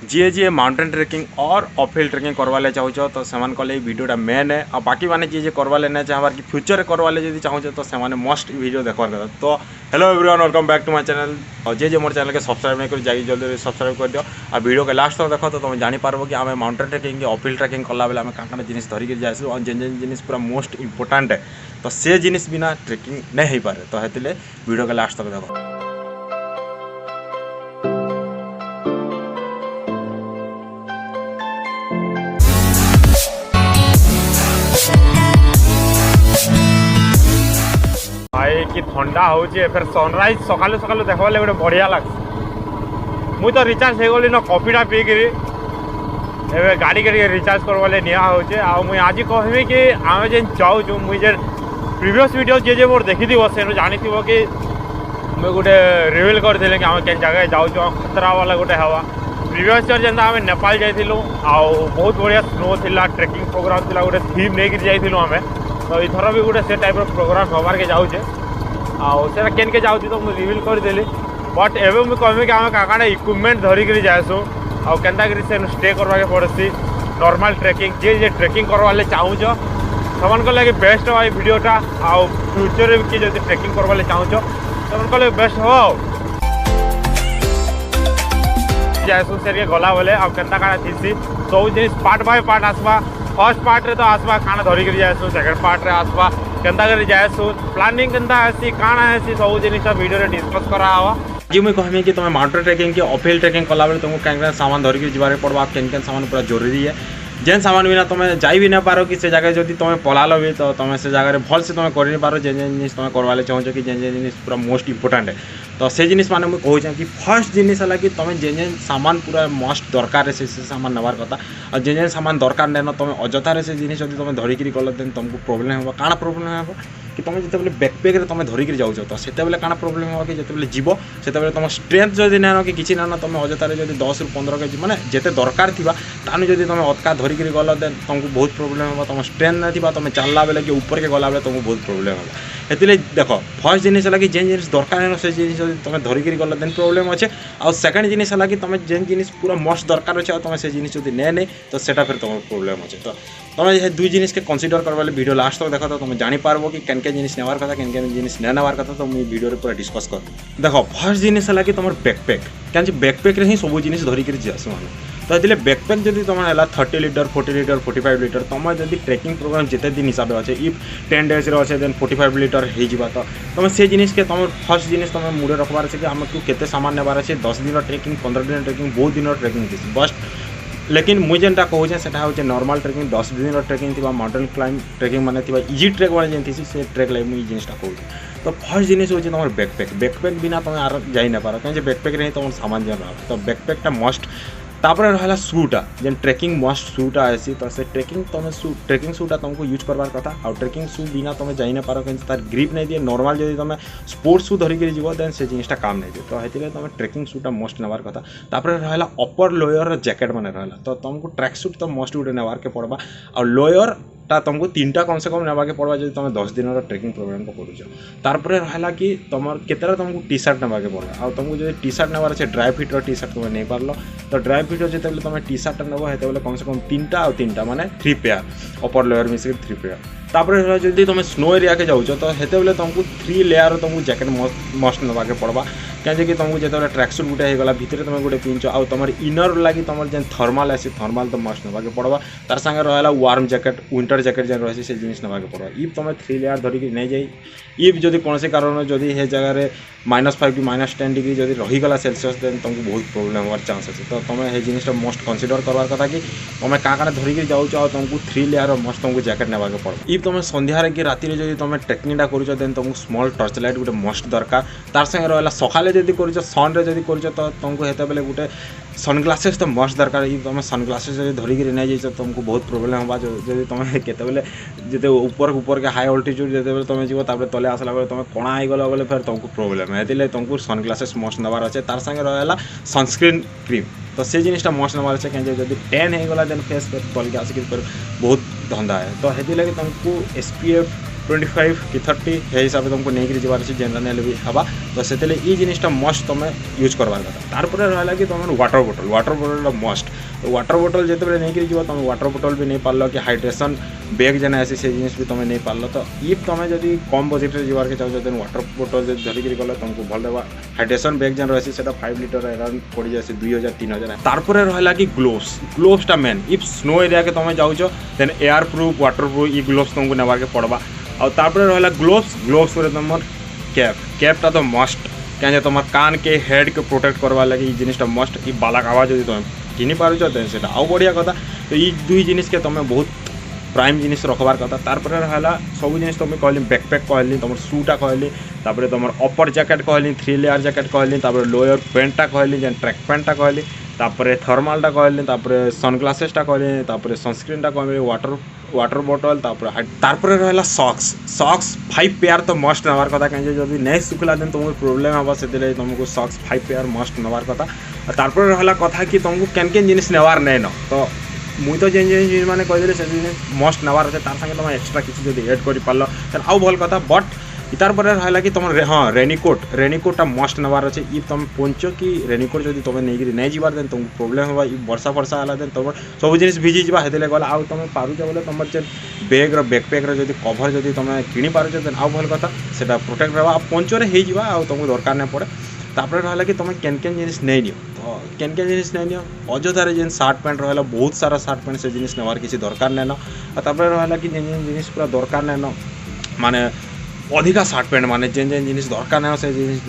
जी mountain trekking और uphill trekking करवाले चाहूच तो से वीडियोटा मेन है और बाकी मैंने जी करवाले ना चाहबार कि फ्यूचर करवाले जब चाहूचे तो से मस्ट वीडियो देखवार कथा। तो hello everyone, welcome back to my channel. और जे मोर चैनल के सब्सक्राइब नहीं कर जाइए जल्दी सब्सक्राइब कर दियो और वीडियो के लास्ट तक देखो तो तुम जापर कि आम माउंटेन ट्रेकिंग अपहिल ट्रेकिंग कला बेले आम क्या जिन धरिक जाइसु और जेन जिन पूरा मोस्ट इंपोर्टाट है तो से जिनिस बिना ट्रेकिंग नहीं हो पारे। तो हेतु वीडियो के लास्ट तक देखो। भाई कि ठंडा होचे फिर सनराइज सकालू सकालू देखा गोटे बढ़िया लग्स। मुई तो रिचार्ज हो गली न कॉफीटा पीकरी एवं गाड़ी के रिचार्ज करवाले निया होचे। आ मुई आज कहमी कि आम जेन चाहूँ मुई जे प्रीवियस वीडियो जे मोर देखी थी से जानी थी कि मुई गोटे रिवील करते कि आम के जगह जाऊँ खतरा वाला गोटे हवा। प्रीवियस ईयर जेनता आम नेपाल जाइलु आउ बहुत बढ़िया स्नो थिला ट्रेकिंग प्रोग्राम थिला गोटे थीम लेकिन जाइलु आम। तो इथर भी गोटे से टाइप प्रोग्राम हबार के जाऊे आसा केन के जाऊँ तो मुझे रिवील करदेली। बट एवं मुझे कहमी कि आम क्या इक्विपमेंट धरिक जाएसु आउ केन्ता से स्टे करवा के पड़सी नॉर्मल ट्रेकिंग जे ट्रेकिंग करवाले चाहूच से लगे बेस्ट हो वीडियोटा। आउ फ्यूचर किए जो ट्रेकिंग करवाले चाहूच से लगे बेस्ट हो जाएसु से गला बेले आउ केन्ता काଣା थीसी सब जिन पार्ट बाय पार्ट आसवा। फर्स्ट पार्ट रे तो आसवा खाना धरिक जाएसु, सेकेंड पार्ट रे आसवा केन्ता कर जाएसु, प्लानिंग केन्ता हेसी काଣା हेसी सब जिनिस वीडियो रे डिस्कस करा हवा। जी मुझे कहमी कि तुम माउंटेन ट्रेकिंग के अपहिल ट्रेकिंग कला बेले तुमको क्या सामान धरिक जबार पड़वा केन सामान पूरा जरूरी है। जेन सामान बिना तुम जाई भी ना पारो कि से जगह जब तुम पलाल भी तो तुम से जगह भल से तुम कर पारो जेन जिन तुम करवाले चाहूँ कि जेन जिन पूरा मोस्ट इंपोर्टाट है। तो से जिनिस माने मुझे कहूँ कि फर्स्ट जिनिस है कि तुम जेन जेन सामान पूरा मस्ट दरकार है से सामान नबार कथा। और जेन जेन सामान दरकार नहीं तुम अजथार से जिनिस जब तुम धरिक गल देन तुमको प्रोब्लेम हो काଣା प्रोब्लेम हो कि तुम जिते बैकपैक तुम धरिक जाऊँ तो से काଣା प्रोब्लेम हो कि जिते जीव से तुम स्ट्रेंथ जब ना कि किसी ना तुम अजथार जब 10 ରୁ 15 केजी मैंने जिते दरकार थी तानु जब तुम अटका धरिक गल देन तुमको बहुत प्रोब्लेम हो। तुम स्ट्रेंथ ना थी तुम चलला बेले कि ऊपर के गला बेले तुमको बहुत प्रोब्लेम हो। हेतु देख फर्स्ट जिनिस है कि जेन जिनिस दरकार है से जिनिस तुम धरिक गल देन प्रोब्लेम अच्छे। आउ सेकेंड जिनिस है कि तुम जेन जिनिस पूरा मस्ट दरकार अच्छे तुम से जिनिस जब नहीं तो सेटा फिर तुम प्रोब्लेम अच्छे। तो तुम ये दुई जिनिस के कंसीडर करवाले वीडियो लास्ट तक देखो तो तुम जापर कि केन के जिनिस नेवार कथा केन के जिनिस नहीं नेवार कथा। तो मुझे वीडियो पूरा डिस्कस कर देखो फर्स्ट जिनिस है कि तुम बैकपैक क्या बैकपैक ही सब जिनिस धरिक जासु माने। तो ये बैकपैक जब तुम है 30 लीटर 40 लीटर 45 लीटर तुम जब ट्रेकिंग प्रोग्राम जिते दिन हिसाब से अच्छे इफ 10 days अच्छे देन 45 लीटर हो तो तुम से जिनिस के तुम फर्स्ट जिनिस तुम मुड़े रखबार अच्छे कि आमको केते सामान नेबार अच्छे 10 दिन ट्रेकिंग 15 दिन ट्रेकिंग बहुत दिन ट्रेकिंग थी बस्ट। लेकिन मुझे जेनटा कहूँ से नॉर्मल ट्रेकिंग 10 दिन ट्रेकिंग थी माउंटेन क्लाइंब ट्रेकिंग माने इजी ट्रेक वाले जेन थी से ट्रेक लाइक मुझे जिनिसटा कहूँ। तो फर्स्ट जिनिस हूँ तुम बैकपैक बिना तुम आर जाई ना पार कहीं बैकपैक नहीं तुम सामान जन रहा तो बैकपैकटा मस्ट। तापर रहा शूटा जेन ट्रेकिंग मस्ट शूटा आसी तो से ट्रेकिंग तुम ट्रेकिंग शूटा तुमको यूज करवार कथा। और ट्रेकिंग शू बिना तुम जाई ना पार कहीं तार ग्रिप नहीं दिए नॉर्मल जब तुम स्पोर्ट्स शू धरिक जीव देन से जिनिसटा काम नहीं दिए। तो ये तुम ट्रेकिंग शूटा मस्ट नेबार कथा। तापर रहा अपर लोयर जैकेट मैंने रहा तो तुमको ट्रैक सूट तो मस्ट गोटे नेबार के पड़वा। और लोयर टा तुमको 3टा कम से कम नेबाके पड़वा जब तुम 10 दिन ट्रेकिंग प्रोग्राम को करूच। तार रहा कि तुम केतरा तुमको टी शर्ट नेबाके पड़वा। और तुमको जो टी शर्ट नेबार अच्छे ड्राई फिटर टी शर्ट तुम नहीं पार्ल तो ड्राई फिटर जो तुम टी शर्ट नेब हेतु कम से कम 3टा और 3टा माने 3 पेयर अपर लोयर मिसिक 3 पेयर। तापर जब तुम स्नो एरिया के जाऊँ तो हेतु तुमको 3 लेयर तुमको जैकेट मस्ट नेबाके पड़वा। कहीं तुमको जो ट्रैक सूट गोटे होगा भितर तुम गोटे पिंच आउ तुम इनर लगी तुम जेन थर्माल आसी थर्माल तो मस्ट नेबाके पड़वा। तार संगे रहा वार्म जैकेट विंटर जैकेट जेन रही से जिनिस नेबाके पड़वा। इफ तुम 3 लेयर धरिक नहीं जाई इफ जदि कौन कारण जदि हे जगह -5 कि -10 डिग्री जदि रहीगला सेल्सियस देन तुमको बहुत प्रोब्लेम होवार चांस अच्छे। तो तुम ये जिनिसटा मस्ट कनसीडर करवार कथा कि तुम क्या धरिक जाऊँ और तुमको 3 लेयर मस्ट तुमको जैकेट नेबाके पड़वा। इफ तुम संध्यारे कि राति जब तुम ट्रेकिंगटा करुच देन तुमको स्मॉल टर्च लाइट गोटे मस्ट दरकार। तार संगे रहा सकाले जब कर सन रे कर तो तुमको हेते बेले गोटे सनग्लासेस तो मस्ट दरकार। ये तुम सनग्लासेस जब धरिक नहीं जाइए तुमको बहुत प्रोब्लेम होगा। जब तुम केतबेले जिते ऊपर के हाई अल्टीट्यूड जिते तुम जीव तले आसला बेले तुम कणा होगला बेले फिर तुमको प्रोब्लेम है। ये तुमको सनग्लासेस मस्ट नेबार अच्छे। तार संगे रहा सनस्क्रीन क्रीम तो से जिनिसटा मस्ट नेबार अच्छे कहीं जब 10 होगला देन फेस तल के आसिक फिर बहुत धंदा है। तो ये तुमको SPF 25 कि 30 हे हिसाब से तुमको नहीं जबार अच्छे जेनरा नेले भी हवा तो से ये जिनिसटा मस्ट तुम यूज करवार कथा तार रहा कि तुम वाटर बोटल मस्ट तो वाटर बोटल जिते बड़े नहीं जीव तुम वाटर बोटल भी नहीं पार्ल कि हाइड्रेशन बैग जेना आसी से जिनिस भी तुम नहीं पार्ल तो इफ तुम जब कम बजेट जबार के चाहो देन वाटर बोटल धरिक गले तुमको भल देवा हाइड्रेशन बैग जेन रही है 5 लिटर अराउंड पड़ जाए 2000 3000 तारपर रहा कि ग्लोव्सटा मेन इफ स्नो एरिया के तुम जाऊच then air proof water proof ये ग्लोव्स तुमको नेबार के पड़वा और तारपर रहा ग्लोव्स तुम कैपटा तो मस्ट क्या तुम कान के हेड के प्रोटेक्ट करवा लगे जिनिसटा मस्ट ये बालाक आवाज जो तुम घिनी पारुच से आउ बढ़िया कथा तो ये दुई जिनिस के तुम बहुत प्राइम जिनिस रखबार कथा तारपर रहा सब जिनिस तुम कहली बैकपैक कहली तुम शूटा कहली तापर तुम अपर जैकेट कहली 3 लेयर जैकेट कहली तापर लोअर पैंटा कहली जेन ट्रैक पैंटा कहली तापर थर्मालटा कहली तापर सनग्लासेसटा कहली तापर सनस्क्रीनटा कहली वाटर बोटल तापर रहा सॉक्स 5 पेयर तो मस्ट नवार कथा कहीं जब नहीं सुखला दिन तुमको प्रोब्लेम हम से तुमको सॉक्स 5 पेयर मस्ट नवार कथा तापर रहा कथा कि तुमको केन केन जिनिस नेवार नहीं न तो मुई तो जेन जेन जिनिस मैंने कहदेली से मस्ट नवार अच्छे तार संगे तुम एक्सट्रा किसी जब एड कर पार्ल देन आउ भल कथा बट इतार पर रहा कि तुम हाँ रेनिकोटा मस्ट नवार अच्छे इ तुम पंच कि रेनिकोट जब तुम नहीं जीवार देन तुमको प्रोब्लेम होगा वर्षा फर्षा है देन तुम सब जिनिस भिजी जा हेतु गला आउ तुम पारुच बोले तुम जेन बैग्र बैकपैक्र जब कभर जब तुम कि पारुच देन आउ भल कथा से प्रोटेक्ट रहा पंचरे हो तुमको दरकार नहीं पड़े तापर रहा कि तुम केन केन जिनिस नहीं नियो तो केन केन जिनिस नहीं नियो अଯଥାରେ जेन सार्ट पैंट रहा बहुत सारा सार्ट पैंट से जिनिस नेवार किसी दरकार नहीं न तापर रहा कि जेन जिनिस पूरा दरकार नहीं न माने अधिका सार्ट पैंट माने जेन जेन जिनिस दरकार नहीं से जिनिस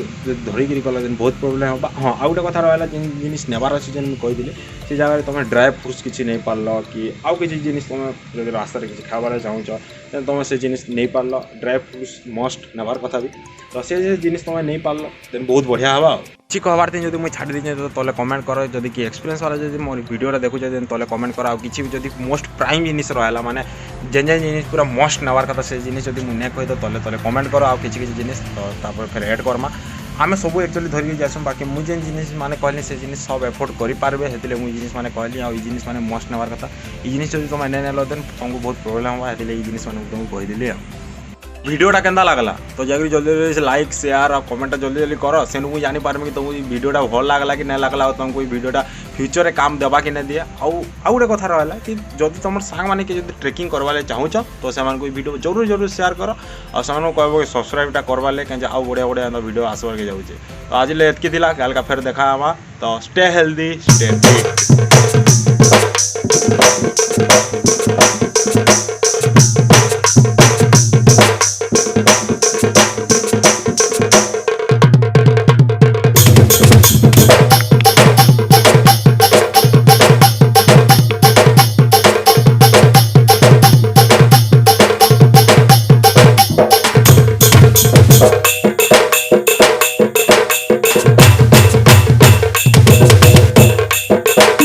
धरिकी गला दिन बहुत प्रोब्लेम होगा हाँ आउ गोटे कथा रहा जेन जिनिस नेबार अच्छे जेन कहीदेली से जगह तुम ड्राई फ्रूट्स किसी नहीं पार्ल कि आउ किसी जिनिस तुम जब रास्ता किसी खाबार चाहूच तुम से जिनिस नहीं पार्ल ड्राई फ्रूट्स मस्ट नेबार कथा भी तो से जिनिस तुम नहीं पार्ल देन बहुत बढ़िया हवा କିଛି कहबार थी जब मुझे छाड़ी दीजिए तो तले कमेंट कर जदि कि एक्सपीरियंस वाला जब मोर वीडियोटा देखुचे तले कमेंट कर किसी भी जब मोस्ट प्राइम जिनिस रहा माने जेन जेन जिनिस पूरा मस्ट नेबार कथा से जिनिस जब मुझे कही तो तले तले कमेंट कर आउ किसी जिनिस तो फिर एड करमा आम सब एक्चुअली धरिक जासूँ बाकी मुझे जिनिस मैंने कहली से जिनिस सब एफोर्ड करेंगे से मुझे जिनिस मैंने कहली आ जिनिस मैंने मस्ट नेबार कथा ये जिनिस जब तुम नहीं नेल देन तुमको बहुत प्रोब्लेम होगा ये जिनिस मैंने तुमको कहीदेली वीडियोटा केंदा लगला तो जल्दी जल्दी लाइक शेयर और कमेंट जल्दी जल्दी कर से मुझे जानी पारमी कि तुमको वीडियोटा भल लगला कि नहीं लगला तुमको वीडियोटा फ्यूचर में काम देवा कि नहीं दिए आउ गोटे कथा रहा कि जब तुम सांग मैंने कि ट्रेकिंग करवा चाहूच तो से वीडियो जरूर शेयर कर और से कह सब्सक्राइबटा करवा कहीं आउ बढ़िया बढ़िया वीडियो आसबार के जाऊे तो आज एतकी का फिर देखा तो स्टे हेल्दी स्टे फिट।